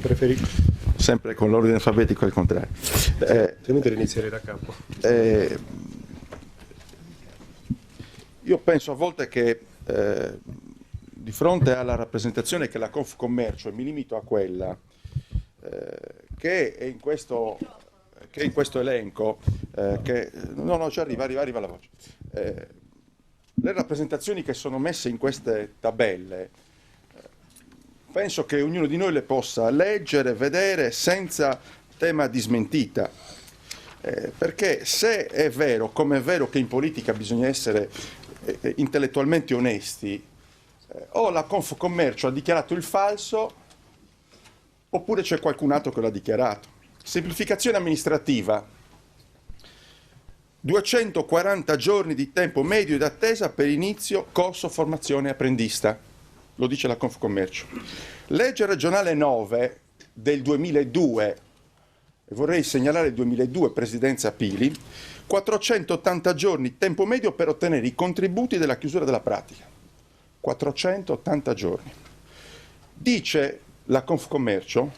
Preferito. Sempre con l'ordine alfabetico al contrario. Tenete di iniziare da capo. Io penso a volte che di fronte alla rappresentazione che la Confcommercio, e mi limito a quella, che è in questo elenco, ci arriva la voce. Le rappresentazioni che sono messe in queste tabelle, penso che ognuno di noi le possa leggere, vedere senza tema di smentita, perché se è vero, come è vero che in politica bisogna essere intellettualmente onesti, o la Confcommercio ha dichiarato il falso, oppure c'è qualcun altro che l'ha dichiarato. Semplificazione amministrativa, 240 giorni di tempo medio d'attesa per inizio corso formazione apprendista, lo dice la Confcommercio. Legge regionale 9 del 2002, e vorrei segnalare il 2002, presidenza Pili, 480 giorni tempo medio per ottenere i contributi della chiusura della pratica. 480 giorni. Dice la Confcommercio,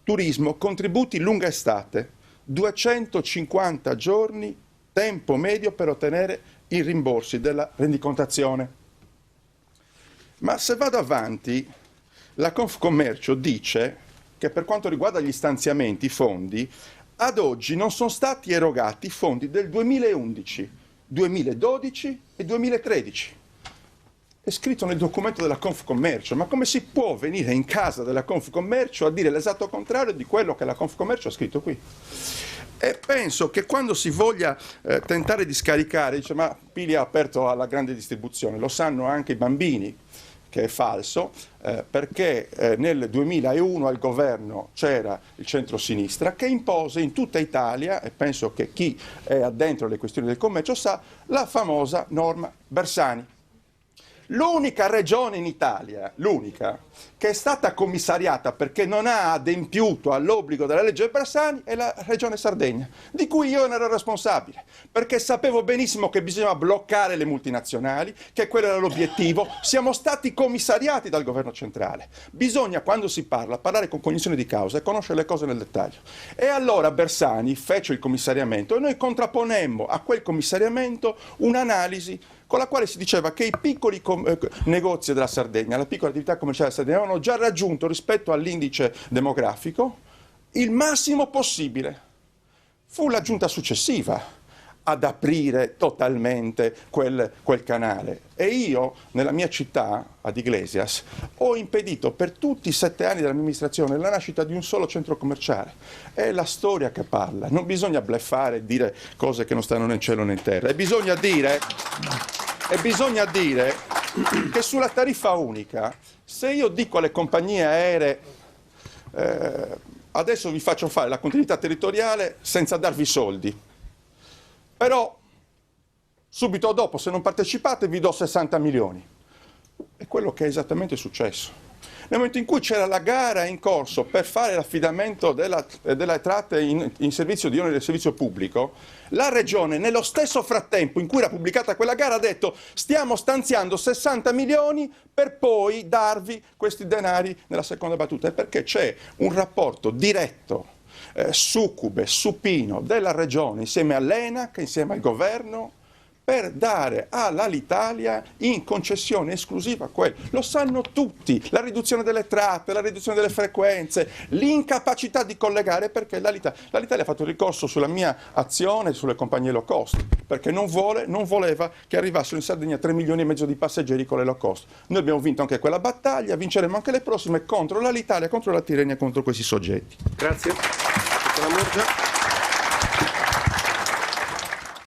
turismo, contributi lunga estate, 250 giorni tempo medio per ottenere i rimborsi della rendicontazione. Ma se vado avanti, la Confcommercio dice che per quanto riguarda gli stanziamenti, i fondi, ad oggi non sono stati erogati i fondi del 2011, 2012 e 2013. È scritto nel documento della Confcommercio, ma come si può venire in casa della Confcommercio a dire l'esatto contrario di quello che la Confcommercio ha scritto qui? E penso che quando si voglia tentare di scaricare, dice ma Pili ha aperto alla grande distribuzione, lo sanno anche i bambini che è falso, perché nel 2001 al governo c'era il centro-sinistra che impose in tutta Italia, e penso che chi è addentro alle questioni del commercio sa, la famosa norma Bersani. L'unica regione in Italia, l'unica, che è stata commissariata perché non ha adempiuto all'obbligo della legge Bersani è la regione Sardegna, di cui io ne ero responsabile, perché sapevo benissimo che bisognava bloccare le multinazionali, che quello era l'obiettivo. Siamo stati commissariati dal governo centrale. Bisogna, quando si parla, parlare con cognizione di causa e conoscere le cose nel dettaglio. E allora Bersani fece il commissariamento e noi contrapponemmo a quel commissariamento un'analisi con la quale si diceva che i piccoli negozi della Sardegna, la piccola attività commerciale della Sardegna, avevano già raggiunto rispetto all'indice demografico il massimo possibile. Fu la giunta successiva ad aprire totalmente quel canale. E io, nella mia città, ad Iglesias, ho impedito per tutti i 7 anni della mia amministrazione la nascita di un solo centro commerciale. È la storia che parla, non bisogna bluffare e dire cose che non stanno né in cielo né in terra. E bisogna dire che sulla tariffa unica, se io dico alle compagnie aeree adesso vi faccio fare la continuità territoriale senza darvi soldi, però subito dopo, se non partecipate, vi do 60 milioni. È quello che è esattamente successo. Nel momento in cui c'era la gara in corso per fare l'affidamento delle tratte in servizio di oneri del servizio pubblico, la Regione, nello stesso frattempo in cui era pubblicata quella gara, ha detto stiamo stanziando 60 milioni per poi darvi questi denari nella seconda battuta. E perché c'è un rapporto diretto, succube, supino della Regione insieme all'ENAC, insieme al governo, per dare all'Alitalia in concessione esclusiva quello. Lo sanno tutti, la riduzione delle tratte, la riduzione delle frequenze, l'incapacità di collegare, perché l'Alitalia ha fatto ricorso sulla mia azione sulle compagnie low cost, perché non voleva che arrivassero in Sardegna 3 milioni e mezzo di passeggeri con le low cost. Noi abbiamo vinto anche quella battaglia, vinceremo anche le prossime contro l'Alitalia, contro la Tirrenia, contro questi soggetti. Grazie.